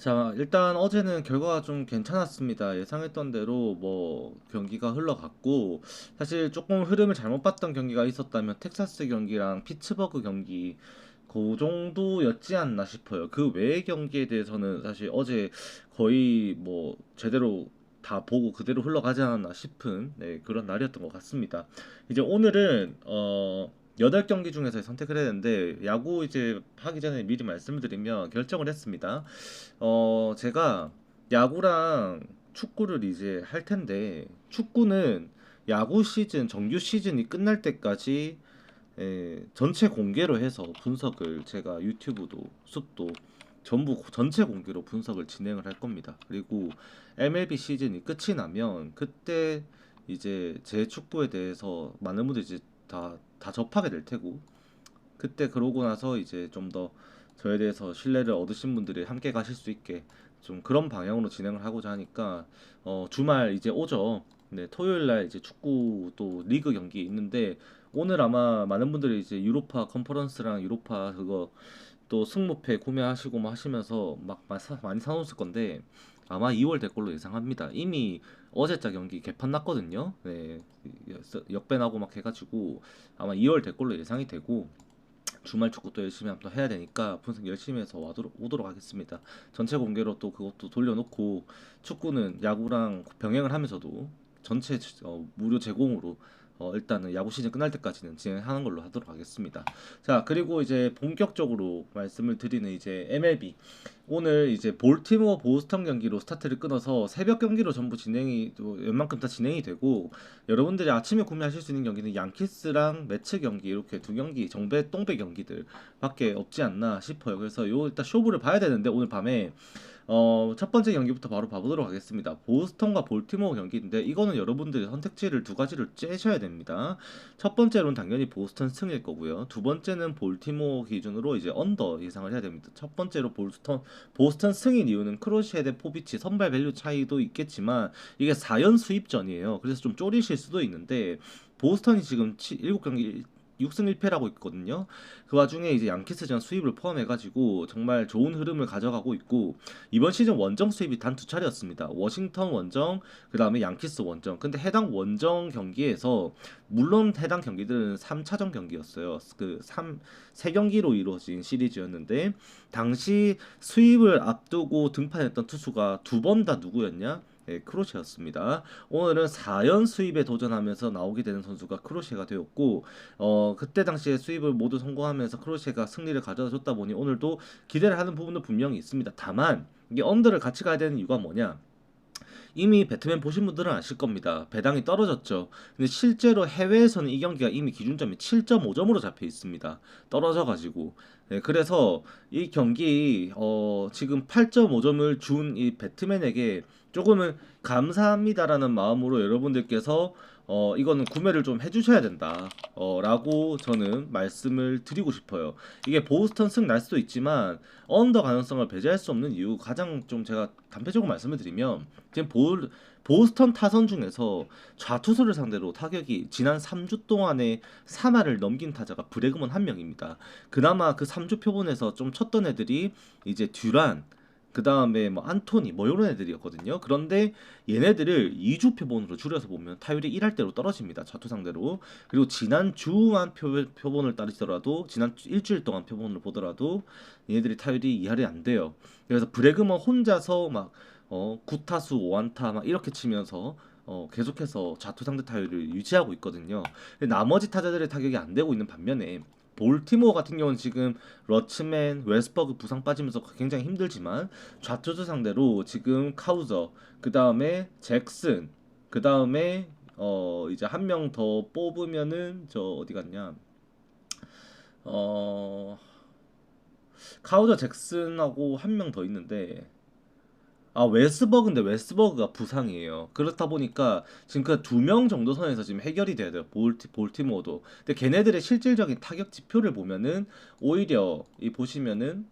자, 일단 어제는 결과가 좀 괜찮았습니다. 예상했던 대로 뭐 경기가 흘러갔고, 사실 조금 흐름을 잘못 봤던 경기가 있었다면 텍사스 경기랑 피츠버그 경기 그 정도였지 않나 싶어요. 그 외의 경기에 대해서는 사실 어제 거의 뭐 제대로 다 보고 그대로 흘러가지 않았나 싶은 그런 날이었던 것 같습니다. 이제 오늘은 8경기 중에서 선택을 해야 되는데 야구 이제 하기 전에 미리 말씀을 드리면 결정을 했습니다. 제가 야구랑 축구를 이제 할 텐데, 축구는 야구 시즌, 정규 시즌이 끝날 때까지 전체 공개로 해서 분석을 제가 유튜브도 숲도 전부 전체 공개로 분석을 진행을 할 겁니다. 그리고 MLB 시즌이 끝이 나면 그때 이제 제 축구에 대해서 많은 분들이 이제 다 접하게 될 테고, 그때 그러고 나서 이제 좀 더 저에 대해서 신뢰를 얻으신 분들이 함께 가실 수 있게 좀 그런 방향으로 진행을 하고자 하니까 주말 이제 오죠. 네, 토요일 날 이제 축구 또 리그 경기 있는데, 오늘 아마 많은 분들이 이제 유로파 컨퍼런스랑 유로파 그거 또 승무패 구매하시고 뭐 하시면서 막 많이 사놓으실 건데, 아마 2월 될 걸로 예상합니다. 이미 어제자 경기 개판 났거든요. 네, 역배나고 막 해가지고 아마 2월 될 걸로 예상이 되고, 주말 축구도 열심히 한번 해야 되니까 분석 열심히 해서 오도록 하겠습니다. 전체 공개로 또 그것도 돌려놓고, 축구는 야구랑 병행을 하면서도 전체 무료 제공으로 일단은 야구 시즌 끝날 때까지는 진행하는 걸로 하도록 하겠습니다. 자, 그리고 이제 본격적으로 말씀을 드리는 이제 MLB, 오늘 이제 볼티모어 보스턴 경기로 스타트를 끊어서 새벽 경기로 전부 진행이 또 웬만큼 다 진행이 되고, 여러분들이 아침에 구매하실 수 있는 경기는 양키스랑 매츠 경기 이렇게 두 경기 정배 똥배 경기들밖에 없지 않나 싶어요. 그래서 요 일단 쇼부를 봐야 되는데, 오늘 밤에 첫 번째 경기부터 바로 봐보도록 하겠습니다. 보스턴과 볼티모어 경기인데, 이거는 여러분들이 선택지를 두 가지를 째셔야 됩니다. 첫 번째로는 당연히 보스턴 승일 거고요. 두 번째는 볼티모어 기준으로 이제 언더 예상을 해야 됩니다. 첫 번째로 보스턴 승인 이유는 크로시에 대 포비치 선발 밸류 차이도 있겠지만, 이게 4연 수입전이에요. 그래서 좀 쪼리실 수도 있는데, 보스턴이 지금 7경기 6승 1패라고 있거든요. 그 와중에 이제 양키스전 수입을 포함해가지고 정말 좋은 흐름을 가져가고 있고, 이번 시즌 원정 수입이 단 두 차례였습니다. 워싱턴 원정, 그 다음에 양키스 원정. 근데 해당 원정 경기에서, 물론 해당 경기들은 3차전 경기였어요. 세 경기로 이루어진 시리즈였는데, 당시 수입을 앞두고 등판했던 투수가 두 번 다 누구였냐? 네, 크로시였습니다. 오늘은 4연 수입에 도전하면서 나오게 되는 선수가 크로시가 되었고, 그때 당시에 수입을 모두 성공하면서 크로시가 승리를 가져다 줬다 보니 오늘도 기대를 하는 부분도 분명히 있습니다. 다만 이게 언더를 같이 가야 되는 이유가 뭐냐? 이미 배트맨 보신 분들은 아실 겁니다. 배당이 떨어졌죠. 근데 실제로 해외에서는 이 경기가 이미 기준점이 7.5점으로 잡혀 있습니다. 떨어져가지고. 네, 그래서 이 경기 지금 8.5점을 준 이 배트맨에게 조금은 감사합니다라는 마음으로 여러분들께서 이거는 구매를 좀 해주셔야 된다. 라고 저는 말씀을 드리고 싶어요. 이게 보스턴 승 날 수도 있지만 언더 가능성을 배제할 수 없는 이유, 가장 좀 제가 단편적으로 말씀을 드리면, 지금 보스턴 타선 중에서 좌투수를 상대로 타격이 지난 3주 동안에 3할을 넘긴 타자가 브래그먼 한 명입니다. 그나마 그 3주 표본에서 좀 쳤던 애들이 이제 듀란, 그 다음에 뭐 안토니 뭐 이런 애들이었거든요. 그런데 얘네들을 2주 표본으로 줄여서 보면 타율이 1할대로 떨어집니다. 좌투 상대로. 그리고 지난 주만 표본을 따지더라도, 지난 일주일 동안 표본을 보더라도 얘네들이 타율이 2할이 안 돼요. 그래서 브래그먼 혼자서 막 9타수 5안타 막 이렇게 치면서 계속해서 좌투 상대 타율을 유지하고 있거든요. 근데 나머지 타자들의 타격이 안 되고 있는 반면에, 볼티모어 같은 경우는 지금 러츠맨, 웨스버그 부상 빠지면서 굉장히 힘들지만, 좌투수 상대로 지금 카우저, 그 다음에 잭슨, 그 다음에 이제 한 명 더 뽑으면은 저 어디 갔냐? 어 카우저, 잭슨하고 한 명 더 있는데, 웨스버그인데 웨스버그가 부상이에요. 그렇다 보니까 지금 그 두 명 정도 선에서 지금 해결이 돼야 돼요. 볼티모어도. 근데 걔네들의 실질적인 타격 지표를 보면은, 오히려 이 보시면은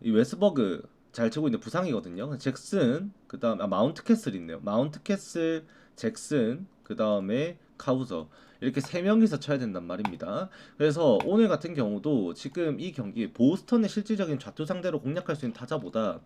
이 웨스버그 잘 치고 있는 부상이거든요. 잭슨, 그다음 마운트 캐슬 있네요. 마운트 캐슬, 잭슨, 그다음에 카우저, 이렇게 세 명이서 쳐야 된단 말입니다. 그래서 오늘 같은 경우도 지금 이 경기 보스턴의 실질적인 좌투 상대로 공략할 수 있는 타자보다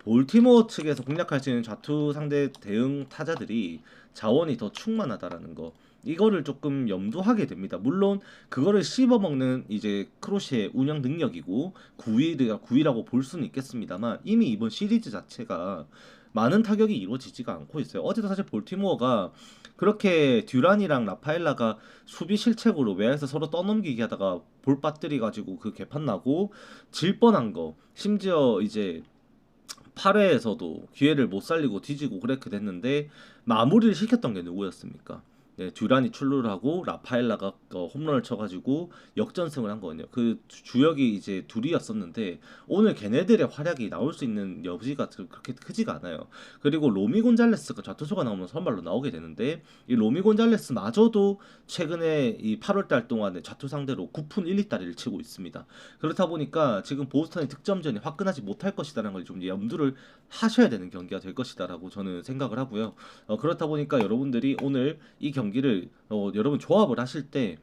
볼티모어 측에서 공략할 수 있는 좌투 상대 대응 타자들이 자원이 더 충만하다라는 거. 이거를 조금 염두하게 됩니다. 물론 그거를 씹어먹는 이제 크로시의 운영 능력이고 구위라고 볼 수는 있겠습니다만 이미 이번 시리즈 자체가 많은 타격이 이루어지지가 않고 있어요. 어제도 사실 볼티모어가 그렇게 듀란이랑 라파엘라가 수비 실책으로 외야에서 서로 떠넘기기 하다가 볼 빠뜨리 가지고 그 개판 나고 질 뻔한 거. 심지어 이제 8회에서도 기회를 못 살리고 뒤지고 그렇게 됐는데 마무리를 시켰던 게 누구였습니까? 네, 듀란이 출루를 하고 라파엘라가 홈런을 쳐가지고 역전승을 한 거거든요. 그 주역이 이제 둘이었었는데 오늘 걔네들의 활약이 나올 수 있는 여지가 그렇게 크지가 않아요. 그리고 로미 곤잘레스가 좌투수가 나오면 선발로 나오게 되는데 이 로미 곤잘레스마저도 최근에 이 8월달 동안에 좌투 상대로 9푼 1, 2다리를 치고 있습니다. 그렇다 보니까 지금 보스턴의 득점전이 화끈하지 못할 것이다라는 걸 좀 염두를 하셔야 되는 경기가 될 것이다라고 저는 생각을 하고요. 그렇다 보니까 여러분들이 오늘 이 경기를 여러분 조합을 하실 때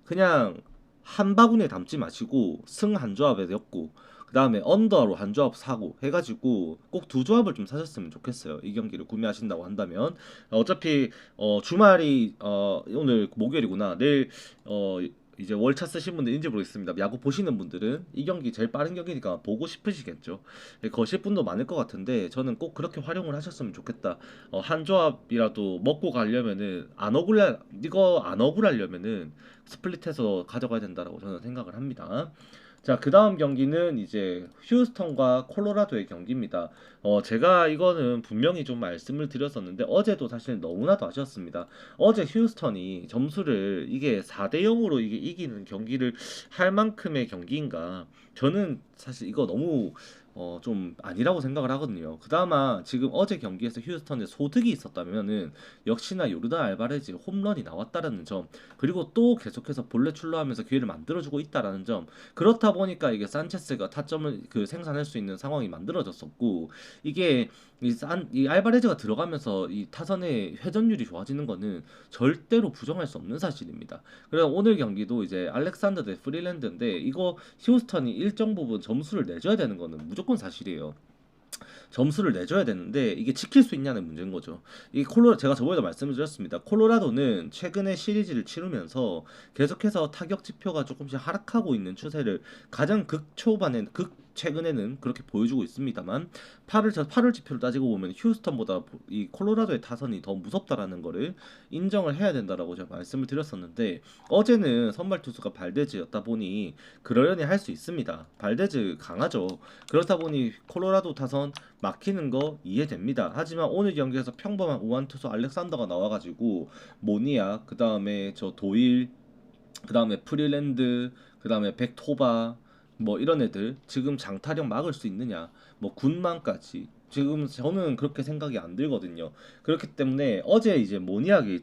그냥 한 바구니에 담지 마시고 승 한 조합에 엮고 그 다음에 언더로 한 조합 사고 해가지고 꼭 두 조합을 좀 사셨으면 좋겠어요. 이 경기를 구매하신다고 한다면 어차피 주말이 오늘 목요일이구나. 내일 이제 월차 쓰신 분들인지 모르겠습니다. 야구 보시는 분들은 이 경기 제일 빠른 경기니까 보고 싶으시겠죠. 거실 분도 많을 것 같은데 저는 꼭 그렇게 활용을 하셨으면 좋겠다. 한 조합이라도 먹고 가려면은 이거 안 억울하려면은 스플릿해서 가져가야 된다라고 저는 생각을 합니다. 자, 그 다음 경기는 이제 휴스턴과 콜로라도의 경기입니다. 제가 이거는 분명히 좀 말씀을 드렸었는데 어제도 사실 너무나도 아쉬웠습니다. 어제 휴스턴이 점수를 이게 4대 0으로 이게 이기는 경기를 할 만큼의 경기인가? 저는 사실 이거 너무 좀 아니라고 생각을 하거든요. 그나마 지금 어제 경기에서 휴스턴에 소득이 있었다면은 역시나 요르단 알바레즈 홈런이 나왔다라는 점, 그리고 또 계속해서 본래 출루하면서 기회를 만들어주고 있다라는 점. 그렇다 보니까 이게 산체스가 타점을 생산할 수 있는 상황이 만들어졌었고 이게 이 알바레즈가 들어가면서 이 타선의 회전율이 좋아지는 거는 절대로 부정할 수 없는 사실입니다. 그래서 오늘 경기도 이제 알렉산더 대 프릴랜드인데 이거 휴스턴이 일정 부분 점수를 내줘야 되는 거는 무조건 사실이에요. 점수를 내줘야 되는데 이게 지킬 수 있냐는 문제인 거죠. 이 제가 저번에도 말씀을 드렸습니다. 콜로라도는 최근에 시리즈를 치르면서 계속해서 타격 지표가 조금씩 하락하고 있는 추세를 가장 극 최근에는 그렇게 보여주고 있습니다만 8월 지표를 따지고 보면 휴스턴보다 이 콜로라도의 타선이 더 무섭다라는 거를 인정을 해야 된다라고 제가 말씀을 드렸었는데 어제는 선발 투수가 발데즈였다 보니 그러려니 할 수 있습니다. 발데즈 강하죠. 그렇다 보니 콜로라도 타선 막히는 거 이해됩니다. 하지만 오늘 경기에서 평범한 우완 투수 알렉산더가 나와가지고 모니아, 그 다음에 저 도일, 그 다음에 프릴랜드, 그 다음에 백토바 뭐 이런 애들 지금 장타력 막을 수 있느냐? 뭐 군만까지 지금 저는 그렇게 생각이 안 들거든요. 그렇기 때문에 어제 이제 모니악이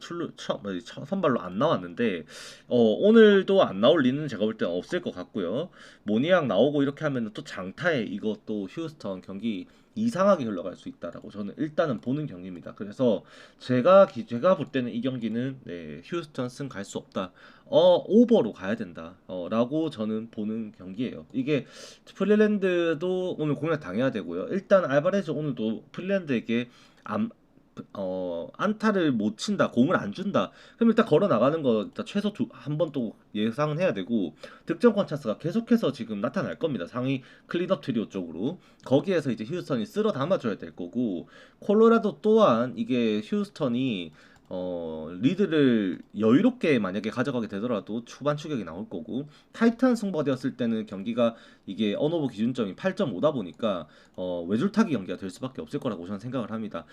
선발로 안 나왔는데 오늘도 안 나올 리는 제가 볼 때는 없을 것 같고요. 모니악 나오고 이렇게 하면 또 장타에 이것도 휴스턴 경기 이상하게 흘러갈 수 있다라고 저는 일단은 보는 경기입니다. 그래서 제가 볼 때는 이 경기는 네, 휴스턴 승 갈 수 없다. 오버로 가야 된다. 라고 저는 보는 경기예요. 이게 프릴랜드도 오늘 공략 당해야 되고요. 일단 알바레즈 오늘도 프릴랜드에게 안, 안타를 못 친다, 공을 안 준다. 그럼 일단 걸어 나가는 거 일단 최소 한 번 또 예상은 해야 되고 득점권 찬스가 계속해서 지금 나타날 겁니다. 상위 클리너 트리오 쪽으로 거기에서 이제 휴스턴이 쓸어 담아줘야 될 거고 콜로라도 또한 이게 휴스턴이 리드를 여유롭게 만약에 가져가게 되더라도 초반 추격이 나올 거고 타이트한 승부가 되었을 때는 경기가 이게 언오버 기준점이 8.5다 보니까 외줄타기 경기가 될 수밖에 없을 거라고 저는 생각을 합니다.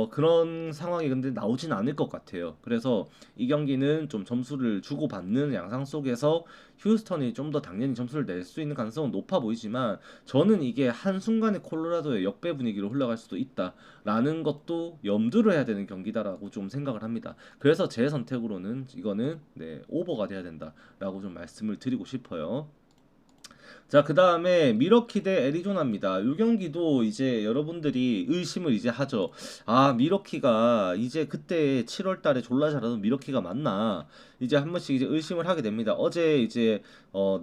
그런 상황이 근데 나오진 않을 것 같아요. 그래서 이 경기는 좀 점수를 주고받는 양상 속에서 휴스턴이 좀 더 당연히 점수를 낼 수 있는 가능성은 높아 보이지만 저는 이게 한순간에 콜로라도의 역배 분위기로 흘러갈 수도 있다라는 것도 염두를 해야 되는 경기다라고 좀 생각을 합니다. 그래서 제 선택으로는 이거는 네, 오버가 돼야 된다라고 좀 말씀을 드리고 싶어요. 자, 그 다음에 미러키 대 애리조나입니다. 이 경기도 이제 여러분들이 의심을 이제 하죠. 아, 미러키가 이제 그때 7월 달에 졸라 잘하던 미러키가 맞나? 이제 한 번씩 이제 의심을 하게 됩니다. 어제 이제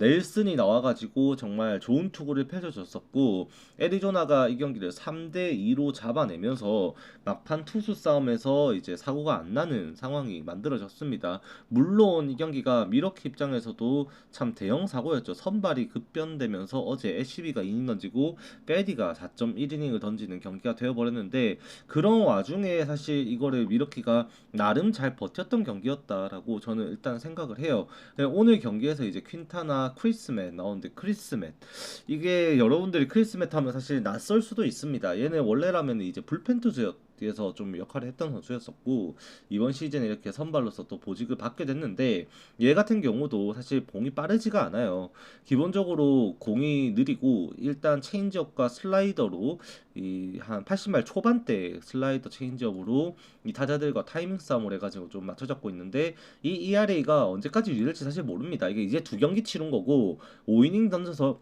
넬슨이 나와가지고 정말 좋은 투구를 펼쳐줬었고, 애리조나가 이 경기를 3대 2로 잡아내면서 막판 투수 싸움에서 이제 사고가 안 나는 상황이 만들어졌습니다. 물론 이 경기가 미러키 입장에서도 참 대형 사고였죠. 선발이 급변되면서 어제 애쉬비가 이닝 던지고 빼디가 4.1이닝을 던지는 경기가 되어버렸는데, 그런 와중에 사실 이거를 미러키가 나름 잘 버텼던 경기였다라고 저는 일단 생각을 해요. 네, 오늘 경기에서 이제 퀸타나 크리스맷 나오는데, 크리스맷 이게 여러분들이 크리스맷 하면 사실 낯설 수도 있습니다. 얘는 원래라면 이제 불펜 투수에서 좀 역할을 했던 선수였었고, 이번 시즌에 이렇게 선발로서 또 보직을 받게 됐는데, 얘 같은 경우도 사실 공이 빠르지가 않아요. 기본적으로 공이 느리고, 일단 체인지업과 슬라이더로 이 한 80말 초반대 슬라이더 체인지업으로 이 타자들과 타이밍 싸움을 해가지고 좀 맞춰 잡고 있는데, 이 ERA가 언제까지 유지될지 사실 모릅니다. 이게 이제 두 경기 치른 거고 5이닝 던져서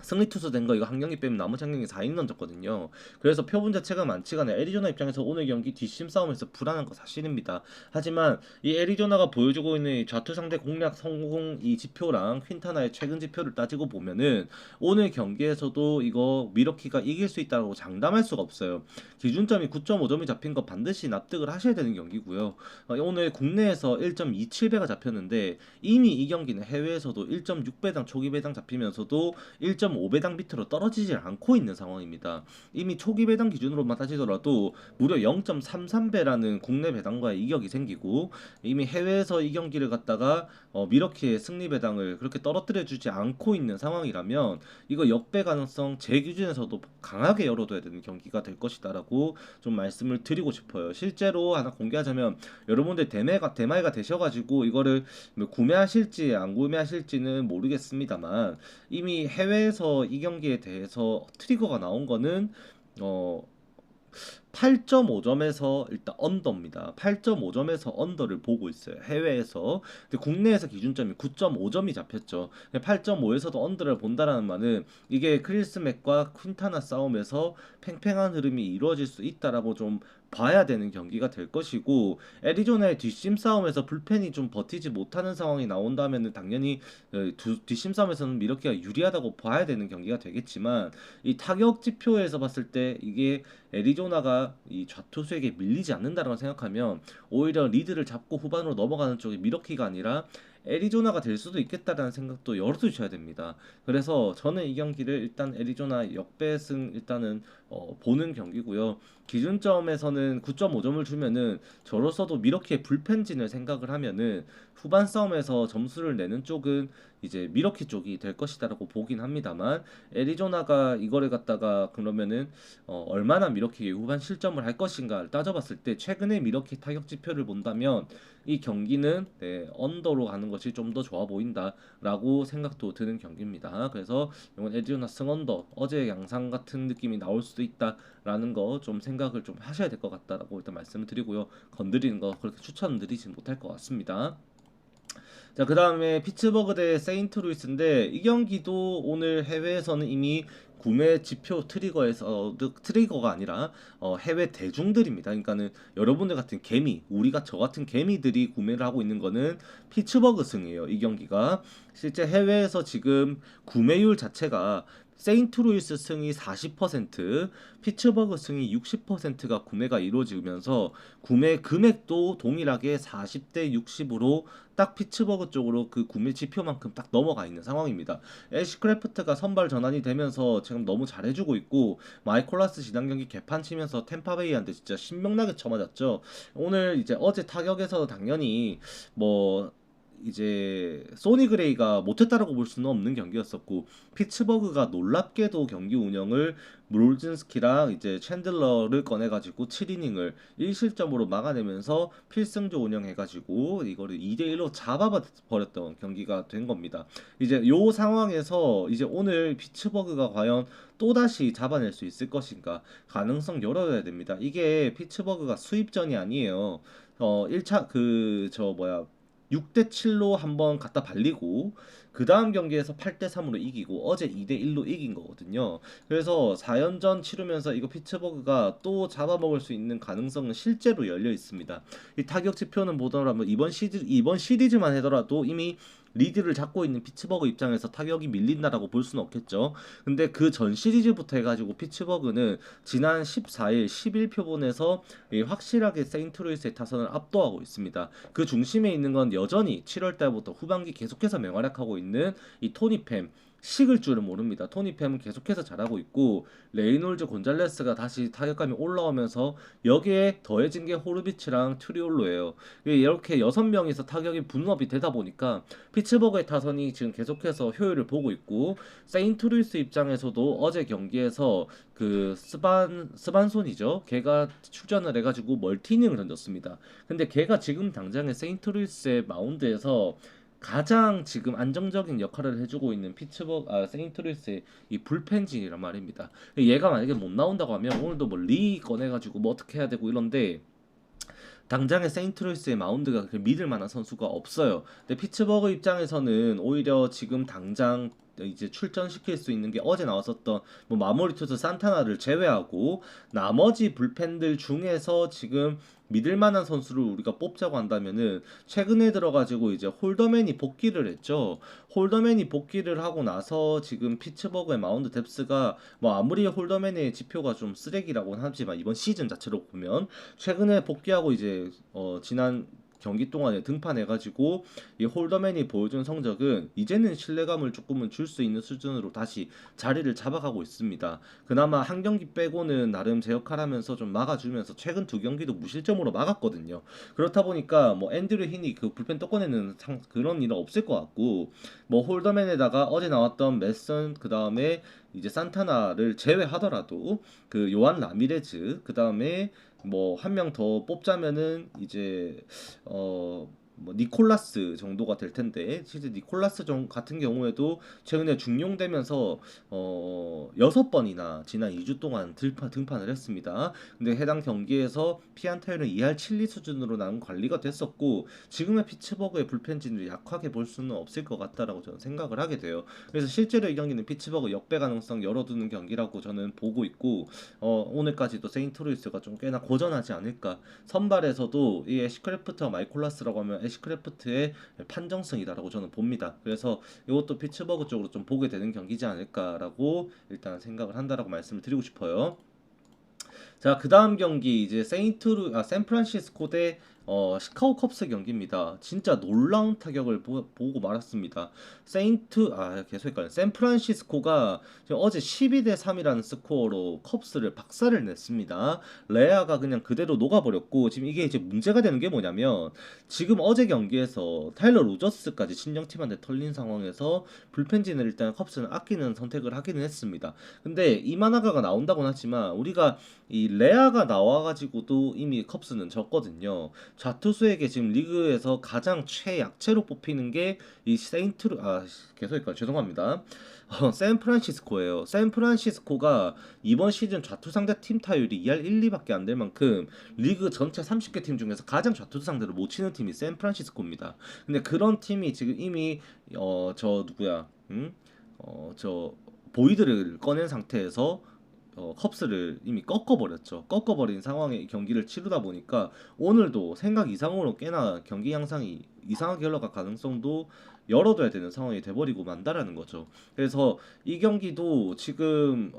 승리 투수 된 거 이거 한 경기 빼면 나머지 한 경기 4이닝 던졌거든요. 그래서 표본 자체가 많지가 않아요. 애리조나 입장에서 오늘 경기 뒷심 싸움에서 불안한 거 사실입니다. 하지만 이 애리조나가 보여주고 있는 이 좌투 상대 공략 성공 이 지표랑 퀸타나의 최근 지표를 따지고 보면은 오늘 경기에서도 이거 미러키가 이길 수 있다고 장담할 수가 없어요. 기준점이 9.5점이 잡힌 거 반드시 납득을 하셔야 되는 경기고요. 오늘 국내에서 1.27배가 잡혔는데, 이미 이 경기는 해외에서도 1.6배당 초기 배당 잡히면서도 1.5배당 밑으로 떨어지질 않고 있는 상황입니다. 이미 초기 배당 기준으로만 따지더라도 무려 0.33배라는 국내 배당과의 이격이 생기고, 이미 해외에서 이 경기를 갖다가 미러키의 승리 배당을 그렇게 떨어뜨려 주지 않고 있는 상황이라면, 이거 역배 가능성 제 기준에서도 강하게 열어둬야 되는 경기가 될 것이다라고 좀 말씀을 드리고 싶어요. 실제로 하나 공개하자면, 여러분들 대마이가 되셔가지고 이거를 뭐 구매하실지 안 구매하실지는 모르겠습니다만, 이미 해외에서 이 경기에 대해서 트리거가 나온 거는 어 8.5점에서 일단 언더입니다. 8.5점에서 언더를 보고 있어요. 해외에서. 근데 국내에서 기준점이 9.5점이 잡혔죠. 8.5에서도 언더를 본다라는 말은 이게 크리스맥과 퀸타나 싸움에서 팽팽한 흐름이 이루어질 수 있다라고 좀 봐야 되는 경기가 될 것이고, 애리조나의 뒷심 싸움에서 불펜이 좀 버티지 못하는 상황이 나온다면은 당연히 뒷심 싸움에서는 미러키가 유리하다고 봐야 되는 경기가 되겠지만, 이 타격 지표에서 봤을 때 이게 애리조나가 이 좌투수에게 밀리지 않는다라고 생각하면 오히려 리드를 잡고 후반으로 넘어가는 쪽이 미러키가 아니라 애리조나가 될 수도 있겠다라는 생각도 열어두셔야 됩니다. 그래서 저는 이 경기를 일단 애리조나 역배승 일단은 보는 경기고요. 기준점에서는 9.5점을 주면은 저로서도 미러키의 불펜진을 생각을 하면은 후반 싸움에서 점수를 내는 쪽은 이제 미러키 쪽이 될 것이다라고 보긴 합니다만, 애리조나가 이거를 갖다가 그러면은 얼마나 미러키 후반 실점을 할 것인가를 따져봤을 때 최근의 미러키 타격 지표를 본다면 이 경기는 언더로 가는 것이 좀 더 좋아 보인다라고 생각도 드는 경기입니다. 그래서 이건 애리조나 승언더 어제 양상 같은 느낌이 나올 수도 있다라는 거 좀 생각을 좀 하셔야 될 것 같다라고 일단 말씀을 드리고요. 건드리는 거 그렇게 추천드리진 못할 것 같습니다. 자, 그 다음에 피츠버그 대 세인트루이스인데, 이 경기도 오늘 해외에서는 이미 구매 지표 트리거에서 트리거가 아니라 해외 대중들입니다. 그러니까는 여러분들 같은 개미, 우리가 저 같은 개미들이 구매를 하고 있는 거는 피츠버그 승이에요. 이 경기가 실제 해외에서 지금 구매율 자체가 세인트루이스 승이 40%, 피츠버그 승이 60%가 구매가 이루어지면서 구매 금액도 동일하게 40대 60으로 딱 피츠버그 쪽으로 그 구매 지표만큼 딱 넘어가 있는 상황입니다. 애쉬 크래프트가 선발 전환이 되면서 지금 너무 잘해주고 있고, 마이콜라스 지난 경기 개판 치면서 템파베이한테 진짜 신명나게 쳐맞았죠. 오늘 이제 어제 타격에서 당연히 뭐 이제 소니 그레이가 못했다라고 볼 수는 없는 경기였었고, 피츠버그가 놀랍게도 경기 운영을 롤진스키랑 이제 챈들러를 꺼내가지고 7이닝을 1실점으로 막아내면서 필승조 운영해가지고 이거를 2대1로 잡아버렸던 경기가 된 겁니다. 이제 요 상황에서 이제 오늘 피츠버그가 과연 또다시 잡아낼 수 있을 것인가 가능성 열어야 됩니다. 이게 피츠버그가 수입전이 아니에요. 1차 그 저 뭐야 6대 7로 한번 갖다 발리고, 그 다음 경기에서 8대 3으로 이기고 어제 2대 1로 이긴 거거든요. 그래서 4연전 치르면서 이거 피츠버그가 또 잡아먹을 수 있는 가능성은 실제로 열려 있습니다. 이 타격 지표는 보더라도 이번 시리즈만 하더라도 이미 리드를 잡고 있는 피츠버그 입장에서 타격이 밀린다라고 볼 수는 없겠죠. 근데 그 전 시리즈부터 해가지고 피츠버그는 지난 14일 11표본에서 확실하게 세인트루이스의 타선을 압도하고 있습니다. 그 중심에 있는 건 여전히 7월 달부터 후반기 계속해서 맹활약하고 있는 이 토니 팸. 식을 줄은 모릅니다. 토니 팸은 계속해서 잘하고 있고 레이놀즈 곤잘레스가 다시 타격감이 올라오면서 여기에 더해진 게 호르비츠랑 튜리올로예요. 이렇게 6명이서 타격이 분업이 되다 보니까 피츠버그의 타선이 지금 계속해서 효율을 보고 있고 세인트루이스 입장에서도 어제 경기에서 그 스반손이죠. 걔가 출전을 해가지고 멀티닝을 던졌습니다. 근데 걔가 지금 당장의 세인트루이스의 마운드에서 가장 지금 안정적인 역할을 해주고 있는 세인트루이스의 이 불펜진이란 말입니다. 얘가 만약에 못 나온다고 하면 오늘도 뭐 리 꺼내가지고 뭐 어떻게 해야 되고 이런데 당장의 세인트루이스의 마운드가 믿을 만한 선수가 없어요. 근데 피츠버그 입장에서는 오히려 지금 당장 이제 출전시킬 수 있는 게 어제 나왔었던 뭐 마무리 투수 산타나를 제외하고 나머지 불펜들 중에서 지금 믿을 만한 선수를 우리가 뽑자고 한다면은 최근에 들어가지고 이제 홀더맨이 복귀를 했죠. 홀더맨이 복귀를 하고 나서 지금 피츠버그의 마운드 뎁스가 뭐 아무리 홀더맨의 지표가 좀 쓰레기라고는 하지만 이번 시즌 자체로 보면 최근에 복귀하고 이제 지난 경기 동안에 등판해가지고 이 홀더맨이 보여준 성적은 이제는 신뢰감을 조금은 줄 수 있는 수준으로 다시 자리를 잡아가고 있습니다. 그나마 한 경기 빼고는 나름 제 역할하면서 좀 막아주면서 최근 두 경기도 무실점으로 막았거든요. 그렇다 보니까 뭐 앤드류 힌이 그 불펜 떠꺼내는 그런 일은 없을 것 같고 뭐 홀더맨에다가 어제 나왔던 메슨 그 다음에 이제 산타나를 제외하더라도 그 요한 라미레즈 그 다음에 뭐 한 명 더 뽑자면은 이제 뭐 니콜라스 정도가 될 텐데 실제 니콜라스 같은 경우에도 최근에 중용되면서 6번이나 지난 2주 동안 등판을 했습니다. 근데 해당 경기에서 피안타율은 2할 7리 수준으로 나온 관리가 됐었고 지금의 피츠버그의 불펜진을 약하게 볼 수는 없을 것 같다라고 저는 생각을 하게 돼요. 그래서 실제로 이 경기는 피츠버그 역배 가능성 열어두는 경기라고 저는 보고 있고 오늘까지도 세인트루이스가 좀 꽤나 고전하지 않을까. 선발에서도 이 애쉬크래프트와 마이콜라스라고 하면 애쉬크래프트의 판정승이다라고 저는 봅니다. 그래서 이것도 피츠버그 쪽으로 좀 보게 되는 경기지 않을까라고 일단 생각을 한다라고 말씀을 드리고 싶어요. 자, 그 다음 경기 이제 샌프란시스코 대 시카고 컵스 경기입니다. 진짜 놀라운 타격을 보고 말았습니다. 계속 헷갈려. 샌프란시스코가 지금 어제 12대 3이라는 스코어로 컵스를 박살을 냈습니다. 레아가 그냥 그대로 녹아버렸고 지금 이게 이제 문제가 되는 게 뭐냐면 지금 어제 경기에서 타일러 로저스까지 친정팀한테 털린 상황에서 불펜진을 일단 컵스는 아끼는 선택을 하기는 했습니다. 근데 이마나가가 나온다고는 하지만 우리가 이 레아가 나와가지고도 이미 컵스는 졌거든요. 좌투수에게 지금 리그에서 가장 최약체로 뽑히는 게 이 계속할까 죄송합니다. 샌프란시스코예요. 샌프란시스코가 이번 시즌 좌투 상대 팀 타율이 2할 1, 2밖에 안 될 만큼 리그 전체 30개 팀 중에서 가장 좌투수 상대를 못 치는 팀이 샌프란시스코입니다. 근데 그런 팀이 지금 이미 저 누구야? 저 보이드를 꺼낸 상태에서 컵스를 이미 꺾어버렸죠. 꺾어버린 상황에 경기를 치르다 보니까 오늘도 생각 이상으로 꽤나 경기 양상이 이상하게 흘러갈 가능성도 열어둬야 되는 상황이 돼버리고 만다라는 거죠. 그래서 이 경기도 지금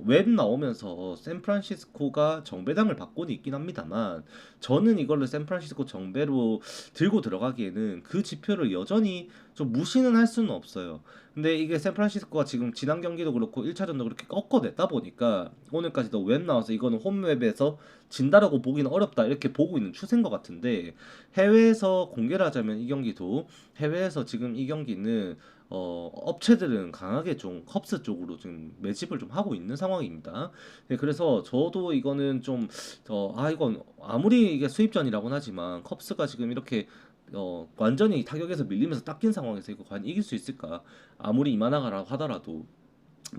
웹 나오면서 샌프란시스코가 정배당을 받고는 있긴 합니다만 저는 이걸로 샌프란시스코 정배로 들고 들어가기에는 그 지표를 여전히 좀 무시는 할 수는 없어요. 근데 이게 샌프란시스코가 지금 지난 경기도 그렇고 1차전도 그렇게 꺾어냈다 보니까 오늘까지도 웹 나와서 이거는 홈웹에서 진다라고 보기는 어렵다 이렇게 보고 있는 추세인 것 같은데 해외에서 공개를 하자면 이 경기도 해외에서 지금 이 경기는 업체들은 강하게 좀 컵스 쪽으로 지금 매집을 좀 하고 있는 상황입니다. 네, 그래서 저도 이거는 이건 아무리 이게 수입전이라고는 하지만 컵스가 지금 이렇게 완전히 타격에서 밀리면서 닦인 상황에서 이거 과연 이길 수 있을까? 아무리 이만하가라고 하더라도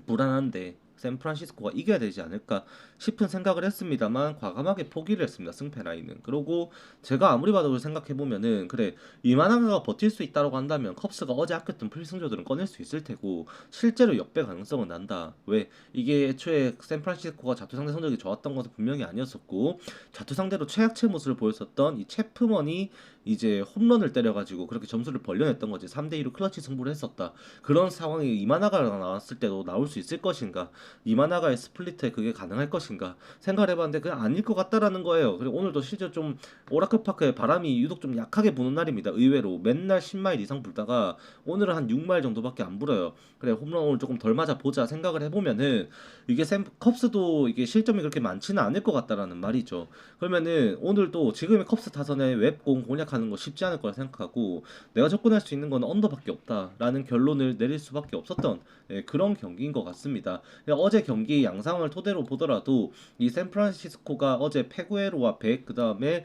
불안한데 샌프란시스코가 이겨야 되지 않을까 싶은 생각을 했습니다만 과감하게 포기를 했습니다. 승패 라인은. 그리고 제가 아무리 봐도 생각해 보면은 그래 이만하가 버틸 수 있다고 한다면 컵스가 어제 아꼈던 필승조들은 꺼낼 수 있을 테고 실제로 역배 가능성은 난다. 왜 이게 애초에 샌프란시스코가 자투 상대 성적이 좋았던 것은 분명히 아니었었고 자투 상대로 최악체 모습을 보였었던 이 체프먼이 이제 홈런을 때려가지고 그렇게 점수를 벌려냈던 거지. 3대2로 클러치 승부를 했었다. 그런 상황이 이마나가 나왔을 때도 나올 수 있을 것인가? 이마나가의 스플리트에 그게 가능할 것인가? 생각을 해봤는데 그냥 아닐 것 같다라는 거예요. 그리고 오늘도 실제 좀 오라클 파크에 바람이 유독 좀 약하게 부는 날입니다. 의외로 맨날 10마일 이상 불다가 오늘은 한 6마일 정도밖에 안 불어요. 그래 홈런 오늘 조금 덜 맞아 보자 생각을 해보면은 이게 컵스도 이게 실점이 그렇게 많지는 않을 것 같다라는 말이죠. 그러면은 오늘도 지금의 컵스 타선에 웹공 공략하는 거 쉽지 않을 거라 생각하고 내가 접근할 수 있는 건 언더밖에 없다라는 결론을 내릴 수밖에 없었던 그런 경기인 것 같습니다. 어제 경기 양상을 토대로 보더라도 이 샌프란시스코가 어제 페구에로와 백 그다음에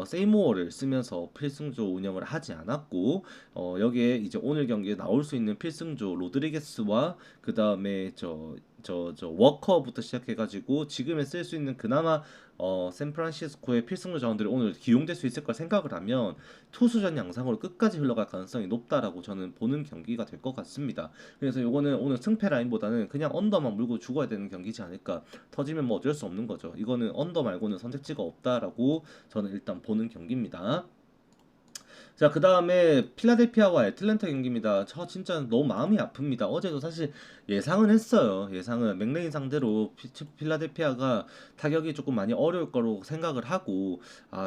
세이모어를 쓰면서 필승조 운영을 하지 않았고 여기에 이제 오늘 경기에 나올 수 있는 필승조 로드리게스와 그다음에 저 워커부터 시작해가지고 지금에 쓸 수 있는 그나마 샌프란시스코의 필승조 자원들이 오늘 기용될 수 있을 걸 생각을 하면 투수전 양상으로 끝까지 흘러갈 가능성이 높다라고 저는 보는 경기가 될 것 같습니다. 그래서 요거는 오늘 승패 라인보다는 그냥 언더만 물고 죽어야 되는 경기지 않을까. 터지면 뭐 어쩔 수 없는 거죠. 이거는 언더 말고는 선택지가 없다라고 저는 일단 보는 경기입니다. 자, 그 다음에 필라델피아와 애틀랜타 경기입니다. 저 진짜 너무 마음이 아픕니다. 어제도 사실 예상은 했어요. 예상은 맥레인 상대로 필라델피아가 타격이 조금 많이 어려울 거로 생각을 하고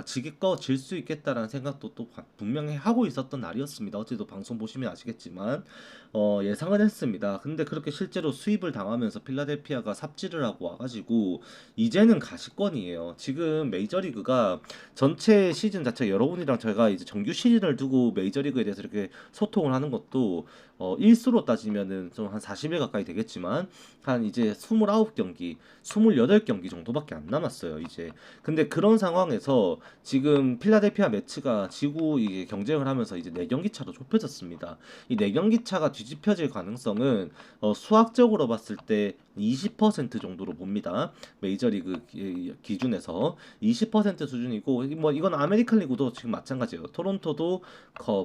지겠거 질 수 있겠다라는 생각도 또 분명히 하고 있었던 날이었습니다. 어제도 방송 보시면 아시겠지만 예상은 했습니다. 근데 그렇게 실제로 수입을 당하면서 필라델피아가 삽질을 하고 와가지고 이제는 가시권이에요. 지금 메이저리그가 전체 시즌 자체 여러분이랑 저희가 이제 정규 시즌을 두고 메이저리그에 대해서 이렇게 소통을 하는 것도 일수로 따지면은 좀 한 40일 가까이 되겠지만 한 이제 29경기, 28경기 정도밖에 안 남았어요, 이제. 근데 그런 상황에서 지금 필라델피아 매츠가 지구 이게 경쟁을 하면서 이제 4경기 차로 좁혀졌습니다. 이 4경기 차가 뒤집혀질 가능성은 수학적으로 봤을 때 20% 정도로 봅니다. 메이저리그 기준에서 20% 수준이고 뭐 이건 아메리칸 리그도 지금 마찬가지예요. 토론토도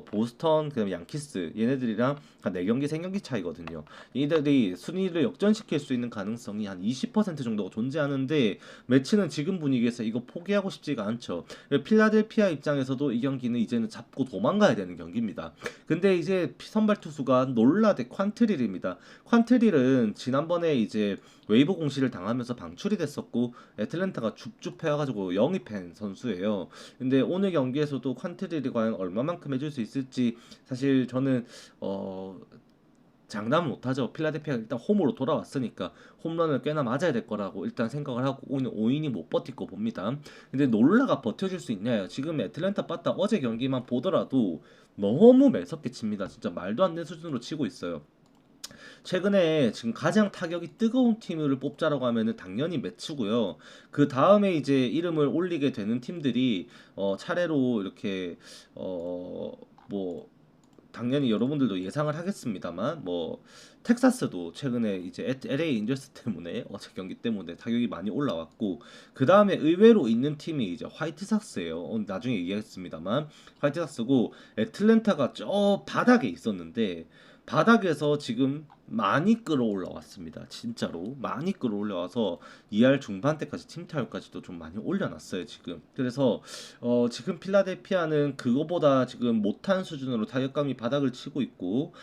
보스턴 그다음에 양키스 얘네들이랑 한 4경기 3경기 차이거든요. 이들이 순위를 역전시킬 수 있는 가능성이 한 20% 정도가 존재하는데 매치는 지금 분위기에서 이거 포기하고 싶지가 않죠. 필라델피아 입장에서도 이 경기는 이제는 잡고 도망가야 되는 경기입니다. 근데 이제 선발 투수가 놀라 대 퀀트릴입니다. 퀀트릴은 지난번에 이제 웨이브 공시를 당하면서 방출이 됐었고 애틀랜타가 줍줍해가지고 영입한 선수예요. 근데 오늘 경기에서도 퀀트릴이 과연 얼마만큼 해줄 수 있을지 사실 저는 장담은 못하죠. 필라델피아가 일단 홈으로 돌아왔으니까 홈런을 꽤나 맞아야 될 거라고 일단 생각을 하고 오늘 5인이 못 버틸 거 봅니다. 근데 놀라가 버텨줄 수 있냐요. 지금 애틀랜타 빠따 어제 경기만 보더라도 너무 매섭게 칩니다. 진짜 말도 안 되는 수준으로 치고 있어요. 최근에 지금 가장 타격이 뜨거운 팀을 뽑자라고 하면은 당연히 매치고요. 그 다음에 이제 이름을 올리게 되는 팀들이 차례로 이렇게 뭐 당연히 여러분들도 예상을 하겠습니다만 뭐 텍사스도 최근에 이제 LA 인저스 때문에 어제 경기 때문에 타격이 많이 올라왔고 그 다음에 의외로 있는 팀이 이제 화이트삭스예요. 나중에 얘기하겠습니다만 화이트삭스고 애틀랜타가 저 바닥에 있었는데 바닥에서 지금 많이 끌어올라왔습니다. 진짜로 많이 끌어올라와서 2할 중반대까지 팀 타율까지도 좀 많이 올려놨어요 지금. 그래서 지금 필라델피아는 그거보다 지금 못한 수준으로 타격감이 바닥을 치고 있고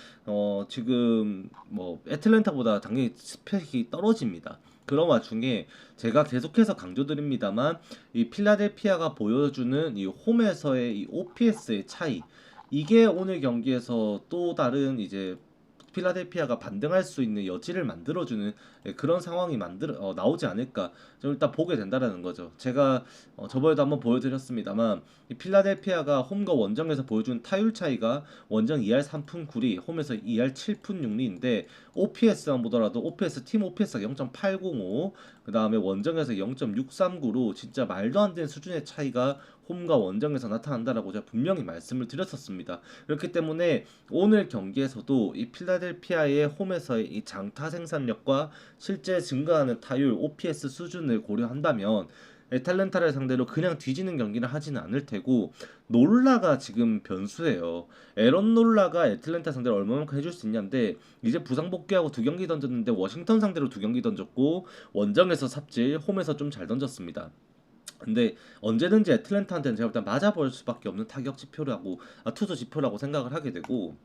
지금 뭐 애틀랜타보다 당연히 스펙이 떨어집니다. 그런 와중에 제가 계속해서 강조드립니다만 이 필라델피아가 보여주는 이 홈에서의 이 OPS의 차이 이게 오늘 경기에서 또 다른 이제 필라델피아가 반등할 수 있는 여지를 만들어주는 그런 상황이 나오지 않을까 좀 일단 보게 된다라는 거죠. 제가 저번에도 한번 보여드렸습니다만 이 필라델피아가 홈과 원정에서 보여준 타율 차이가 원정 2할 3푼 9리, 홈에서 2할 7푼 6리인데 OPS만 보더라도 OPS 팀 OPS가 0.805, 그 다음에 원정에서 0.639로 진짜 말도 안 되는 수준의 차이가 홈과 원정에서 나타난다라고 제가 분명히 말씀을 드렸었습니다. 그렇기 때문에 오늘 경기에서도 이 필라델피아의 홈에서의 이 장타 생산력과 실제 증가하는 타율 OPS 수준을 고려한다면 애틀랜타를 상대로 그냥 뒤지는 경기를 하지는 않을 테고, 놀라가 지금 변수예요. 에런 놀라가 애틀랜타 상대로 얼마만큼 해줄 수 있냐인데, 이제 부상 복귀하고 두 경기 던졌는데 워싱턴 상대로 두 경기 던졌고 원정에서 삽질, 홈에서 좀 잘 던졌습니다. 근데 언제든지 애틀랜타한테는 제가 일단 맞아볼 수밖에 없는 타격 지표라고, 투수 지표라고 생각을 하게 되고,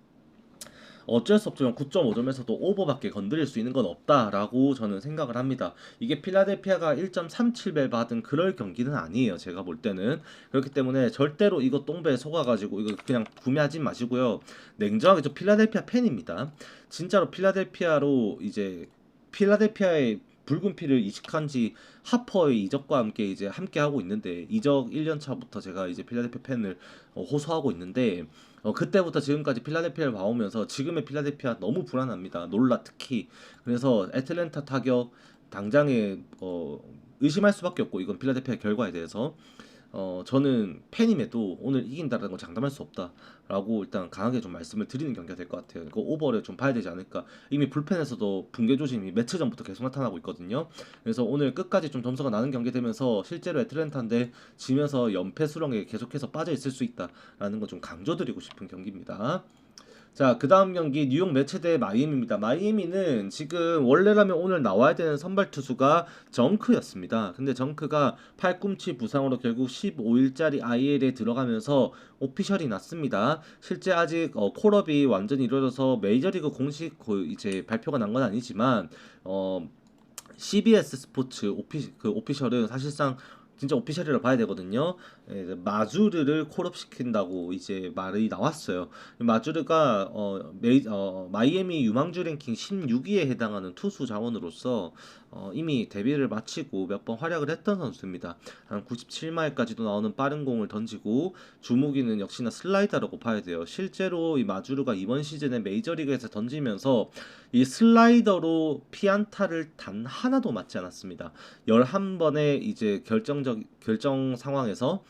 어쩔 수 없지만 9.5점에서도 오버밖에 건드릴 수 있는 건 없다라고 저는 생각을 합니다. 이게 필라델피아가 1.37배 받은 그럴 경기는 아니에요. 제가 볼 때는. 그렇기 때문에 절대로 이거 똥배에 속아가지고 이거 그냥 구매하지 마시고요. 냉정하게 저 필라델피아 팬입니다. 진짜로 필라델피아로 이제 필라델피아의 붉은 피를 이식한 지 하퍼의 이적과 함께 이제 함께 하고 있는데, 이적 1년 차부터 제가 이제 필라델피아 팬을 호소하고 있는데, 그때부터 지금까지 필라델피아를 봐오면서 지금의 필라델피아 너무 불안합니다. 놀라 특히. 그래서 애틀랜타 타격 당장에 의심할 수밖에 없고, 이건 필라델피아 결과에 대해서 저는 팬임에도 오늘 이긴다라는 건 장담할 수 없다라고 일단 강하게 좀 말씀을 드리는 경기가 될 것 같아요. 그 오버를 좀 봐야 되지 않을까. 이미 불펜에서도 붕괴 조짐이 매치 전부터 계속 나타나고 있거든요. 그래서 오늘 끝까지 좀 점수가 나는 경기 되면서 실제로 애틀랜타인데 지면서 연패 수렁에 계속해서 빠져 있을 수 있다라는 거 좀 강조드리고 싶은 경기입니다. 자, 그 다음 경기 뉴욕 매체 대 마이애미입니다. 마이애미는 지금 원래라면 오늘 나와야 되는 선발 투수가 정크였습니다. 근데 정크가 팔꿈치 부상으로 결국 15일짜리 IL에 들어가면서 오피셜이 났습니다. 실제 아직 콜업이 완전히 이루어져서 메이저리그 공식 이제 발표가 난 건 아니지만 CBS 스포츠 오피셜은 사실상 진짜 오피셜이라 봐야 되거든요. 마주르를 콜업시킨다고 이제 말이 나왔어요. 마주르가 마이애미 유망주 랭킹 16위에 해당하는 투수 자원으로서 이미 데뷔를 마치고 몇 번 활약을 했던 선수입니다. 한 97마일까지도 나오는 빠른 공을 던지고, 주무기는 역시나 슬라이더라고 봐야 돼요. 실제로 이 마주르가 이번 시즌에 메이저리그에서 던지면서 이 슬라이더로 피안타를 단 하나도 맞지 않았습니다. 11번의 이제 결정 상황에서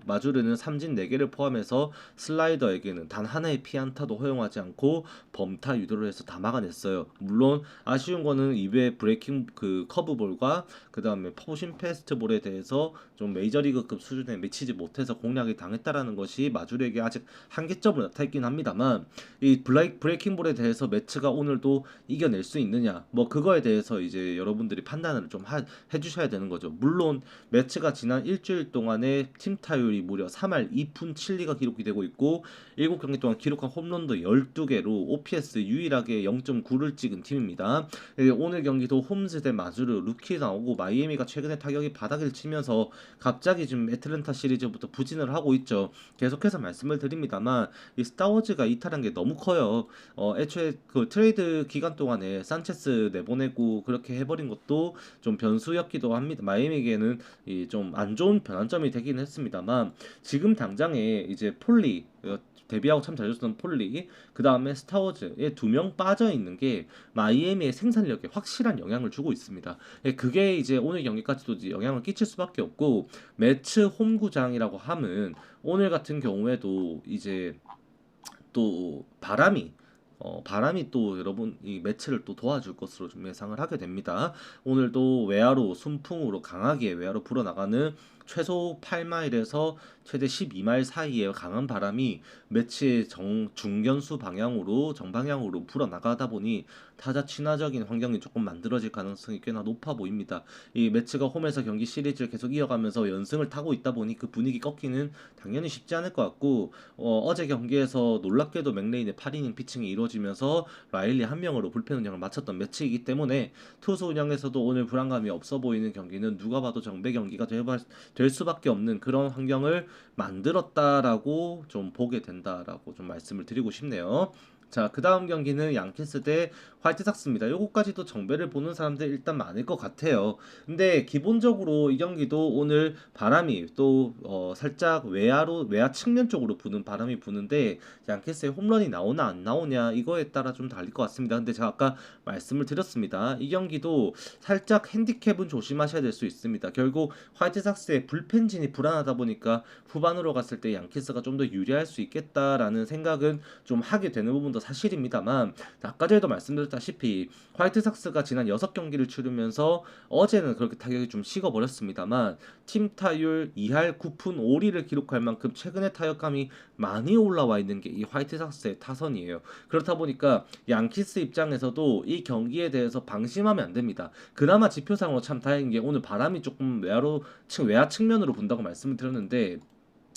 마주르는 삼진 4개를 포함해서 슬라이더에게는 단 하나의 피안타도 허용하지 않고 범타 유도를 해서 다 막아냈어요. 물론 아쉬운 거는 이외에 브레이킹 커브볼과 그 다음에 포신 패스트볼에 대해서 좀 메이저리그급 수준에 미치지 못해서 공략이 당했다라는 것이 마주르에게 아직 한계점으로 나타있긴 합니다만, 이 브레이킹볼에 대해서 매츠가 오늘도 이겨낼 수 있느냐, 뭐 그거에 대해서 이제 여러분들이 판단을 좀 해주셔야 되는 거죠. 물론 매츠가 지난 일주일 동안에 팀 타율이 무려 3할 2푼 7리가 기록이 되고 있고, 7경기 동안 기록한 홈런도 12개로 OPS 유일하게 0.9를 찍은 팀입니다. 오늘 경기도 홈즈 대 마주르 루키 나오고, 마이애미가 최근에 타격이 바닥을 치면서 갑자기 지금 애틀랜타 시리즈부터 부진을 하고 있죠. 계속해서 말씀을 드립니다만 이 스타워즈가 이탈한 게 너무 커요. 애초에 그 트레이드 기간 동안에 산체스 내보내고 그렇게 해버린 것도 좀 변수였기도 합니다. 마이애미에게는 좀 안 좋은 변환점이 되긴 했습니다만, 지금 당장에 이제 폴리 데뷔하고 참 잘해줬던 폴리, 그 다음에 스타워즈에 2명 빠져 있는 게 마이애미의 생산력에 확실한 영향을 주고 있습니다. 그게 이제 오늘 경기까지도 이제 영향을 끼칠 수밖에 없고, 매츠 홈구장이라고 함은 오늘 같은 경우에도 이제 또 바람이 또 여러분 이 매치를 또 도와줄 것으로 좀 예상을 하게 됩니다. 오늘도 외야로 순풍으로 강하게 외야로 불어나가는 최소 8마일에서 최대 12마일 사이의 강한 바람이 매치의 중견수 방향으로 정방향으로 불어나가다 보니 타자 친화적인 환경이 조금 만들어질 가능성이 꽤나 높아 보입니다. 이 매치가 홈에서 경기 시리즈를 계속 이어가면서 연승을 타고 있다 보니 그 분위기 꺾기는 당연히 쉽지 않을 것 같고, 어제 경기에서 놀랍게도 맥레인의 8이닝 피칭이 이루어지면서 라일리 한 명으로 불펜 운영을 마쳤던 매치이기 때문에 투수 운영에서도 오늘 불안감이 없어 보이는 경기는 누가 봐도 정배 경기가 될 수밖에 없는 그런 환경을 만들었다라고 좀 보게 된다라고 좀 말씀을 드리고 싶네요. 자, 그 다음 경기는 양키스 대 화이트삭스입니다. 요거까지도 정배를 보는 사람들 일단 많을 것 같아요. 근데 기본적으로 이 경기도 오늘 바람이 또 살짝 외야 측면 쪽으로 부는 바람이 부는데 양키스의 홈런이 나오나 안 나오냐 이거에 따라 좀 달릴 것 같습니다. 근데 제가 아까 말씀을 드렸습니다. 이 경기도 살짝 핸디캡은 조심하셔야 될 수 있습니다. 결국 화이트삭스의 불펜진이 불안하다 보니까 후반으로 갔을 때 양키스가 좀 더 유리할 수 있겠다라는 생각은 좀 하게 되는 부분도 사실입니다만 아까 전에도 말씀드렸다시피 화이트삭스가 지난 6경기를 치르면서 어제는 그렇게 타격이 좀 식어버렸습니다만 팀 타율 2할 9푼 5리를 기록할 만큼 최근에 타격감이 많이 올라와 있는 게 이 화이트삭스의 타선이에요. 그렇다 보니까 양키스 입장에서도 이 경기에 대해서 방심하면 안 됩니다. 그나마 지표상으로 참 다행인 게 오늘 바람이 조금 외야 측면으로 분다고 말씀을 드렸는데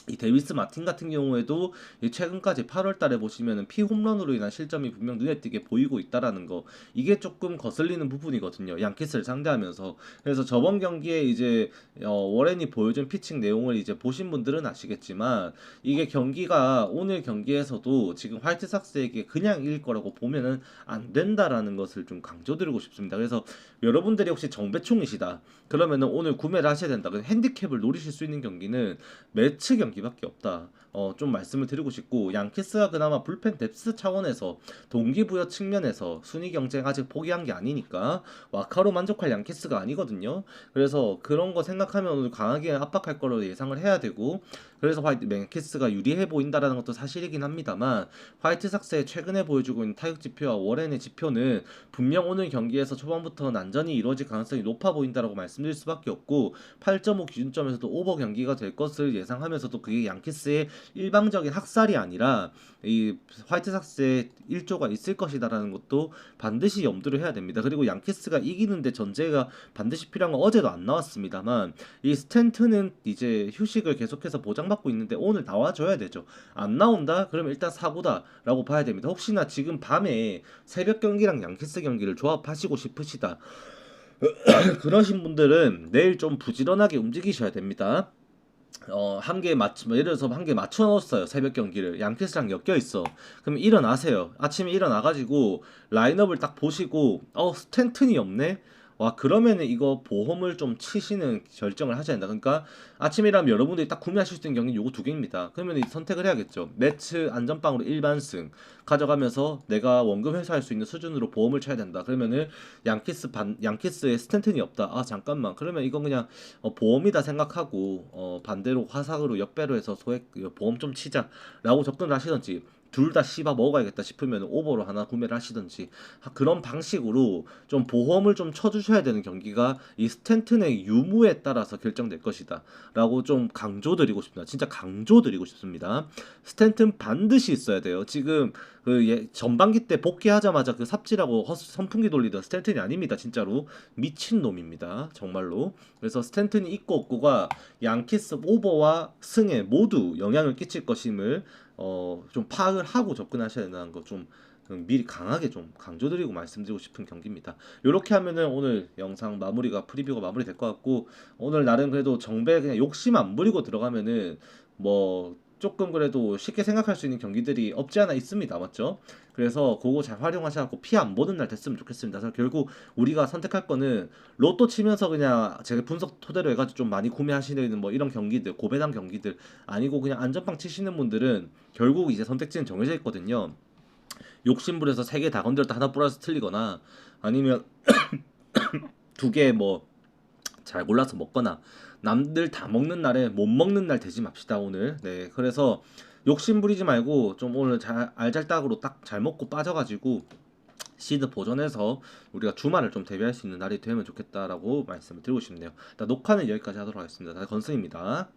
이 데비스 마틴 같은 경우에도 최근까지 8월 달에 보시면은 피홈런으로 인한 실점이 분명 눈에 띄게 보이고 있다라는 거 이게 조금 거슬리는 부분이거든요. 양키스를 상대하면서. 그래서 저번 경기에 이제 워렌이 보여준 피칭 내용을 이제 보신 분들은 아시겠지만 이게 경기가 오늘 경기에서도 지금 화이트삭스에게 그냥 이길 거라고 보면은 안 된다라는 것을 좀 강조드리고 싶습니다. 그래서 여러분들이 혹시 정배총이시다 그러면은 오늘 구매를 하셔야 된다. 핸디캡을 노리실 수 있는 경기는 매치 경기밖에 없다. 좀 말씀을 드리고 싶고 양키스가 그나마 불펜 뎁스 차원에서 동기부여 측면에서 순위 경쟁 아직 포기한 게 아니니까 와카로 만족할 양키스가 아니거든요. 그래서 그런 거 생각하면 오늘 강하게 압박할 거로 예상을 해야 되고 그래서 양키스가 유리해 보인다라는 것도 사실이긴 합니다만 화이트삭스의 최근에 보여주고 있는 타격 지표와 워렌의 지표는 분명 오늘 경기에서 초반부터 난전이 이루어질 가능성이 높아 보인다라고 말씀드릴 수밖에 없고 8.5 기준점에서도 오버 경기가 될 것을 예상하면서도 그게 양키스의 일방적인 학살이 아니라 이 화이트삭스의 일조가 있을 것이다라는 것도 반드시 염두를 해야 됩니다. 그리고 양키스가 이기는데 전제가 반드시 필요한 건 어제도 안 나왔습니다만 이 스탠트는 이제 휴식을 계속해서 보장받고 있는데 오늘 나와줘야 되죠. 안 나온다? 그러면 일단 사고다라고 봐야 됩니다. 혹시나 지금 밤에 새벽 경기랑 양키스 경기를 조합하시고 싶으시다. 그러신 분들은 내일 좀 부지런하게 움직이셔야 됩니다. 한 개 예를 들어서 한 개 맞춰 넣었어요. 새벽 경기를. 양키스랑 엮여 있어. 그럼 일어나세요. 아침에 일어나가지고 라인업을 딱 보시고, 스탠튼이 없네? 와, 그러면은 이거 보험을 좀 치시는 결정을 하셔야 된다. 그러니까 아침이라면 여러분들이 딱 구매하실 수 있는 경기 요거 두 개입니다. 그러면 선택을 해야겠죠. 매츠 안전빵으로 일반승 가져가면서 내가 원금 회수할 수 있는 수준으로 보험을 쳐야 된다. 그러면은 양키스에 스탠튼이 없다. 아, 잠깐만. 그러면 이건 그냥 보험이다 생각하고 반대로 화상으로 역배로 해서 소액 보험 좀 치자라고 접근을 하시던지 둘 다 씹어 먹어야겠다 싶으면 오버로 하나 구매를 하시던지 그런 방식으로 좀 보험을 좀 쳐주셔야 되는 경기가 이 스탠튼의 유무에 따라서 결정될 것이다 라고 좀 강조드리고 싶습니다. 진짜 강조드리고 싶습니다. 스탠튼 반드시 있어야 돼요. 지금 전반기 때 복귀하자마자 그 삽질하고 선풍기 돌리던 스탠튼이 아닙니다. 진짜로 미친놈입니다. 정말로. 그래서 스탠튼이 있고 없고가 양키스 오버와 승에 모두 영향을 끼칠 것임을 좀 파악을 하고 접근하셔야 된다는 거 좀 미리 강하게 좀 강조드리고 말씀드리고 싶은 경기입니다. 이렇게 하면은 오늘 영상 프리뷰가 마무리될 것 같고 오늘 나름 그래도 정배 그냥 욕심 안 부리고 들어가면은 뭐 조금 그래도 쉽게 생각할 수 있는 경기들이 없지 않아 있습니다. 맞죠? 그래서 그거 잘 활용하셔서 피해 안 보는 날 됐으면 좋겠습니다. 그래서 결국 우리가 선택할 거는 로또 치면서 그냥 제가 분석 토대로 해가지고 좀 많이 구매하시는 뭐 이런 경기들 고배당 경기들 아니고 그냥 안전빵 치시는 분들은 결국 이제 선택지는 정해져 있거든요. 욕심부려서 세 개 다 건드렸다 하나 플러스 틀리거나 아니면 두 개 뭐 잘 골라서 먹거나 남들 다 먹는 날에 못 먹는 날 되지 맙시다 오늘. 네, 그래서 욕심 부리지 말고 좀 오늘 잘 알잘딱으로 딱 잘 먹고 빠져가지고 시드 보존해서 우리가 주말을 좀 대비할 수 있는 날이 되면 좋겠다라고 말씀을 드리고 싶네요. 일단 녹화는 여기까지 하도록 하겠습니다. 건승입니다.